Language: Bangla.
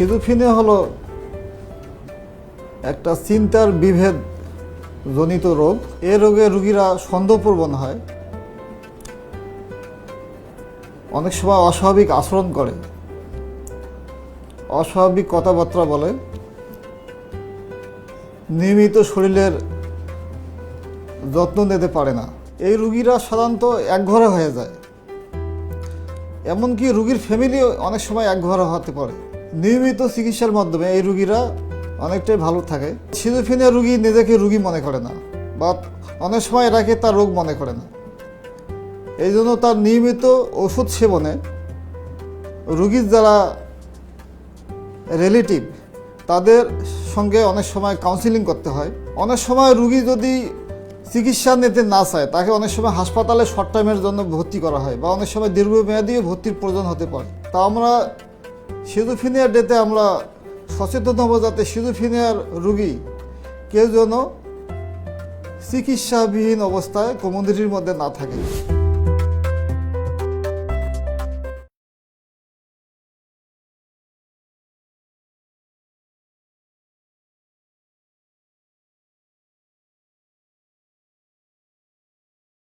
সিজোফ্রেনিয়া হলো একটা চিন্তার বিভেদ জনিত রোগ। এ রোগে রোগীরা সন্দেহপ্রবণ হয়, অনেক সময় অস্বাভাবিক আচরণ করে, অস্বাভাবিক কথাবার্তা বলে, নিয়মিত শরীরের যত্ন নিতে পারে না। এই রোগীরা সাধারণত একঘরে হয়ে যায়, এমনকি রোগীর ফ্যামিলিও অনেক সময় একঘরে হতে পারে। নিয়মিত চিকিৎসার মাধ্যমে এই রোগীরা অনেকটাই ভালো থাকে। সিজোফ্রেনিয়া রোগী নিজেকে রোগী মনে করে না, বা অনেক সময় এটাকে তার রোগ মনে করে না। এই জন্য তার নিয়মিত ওষুধ সেবনে রোগীর যারা রিলেটিভ তাদের সঙ্গে অনেক সময় কাউন্সিলিং করতে হয়। অনেক সময় রোগী যদি চিকিৎসা নিতে না চায়, তাকে অনেক সময় হাসপাতালে শর্ট টাইমের জন্য ভর্তি করা হয়, বা অনেক সময় দীর্ঘমেয়াদীও ভর্তির প্রয়োজন হতে পারে। তা আমরা সিজোফ্রেনিয়া ডেতে আমরা সচেতন হব, যাতে সিজোফ্রেনিয়ার রোগী কেউ যেন চিকিৎসাবিহীন অবস্থায় কমিউনিটির মধ্যে না থাকে।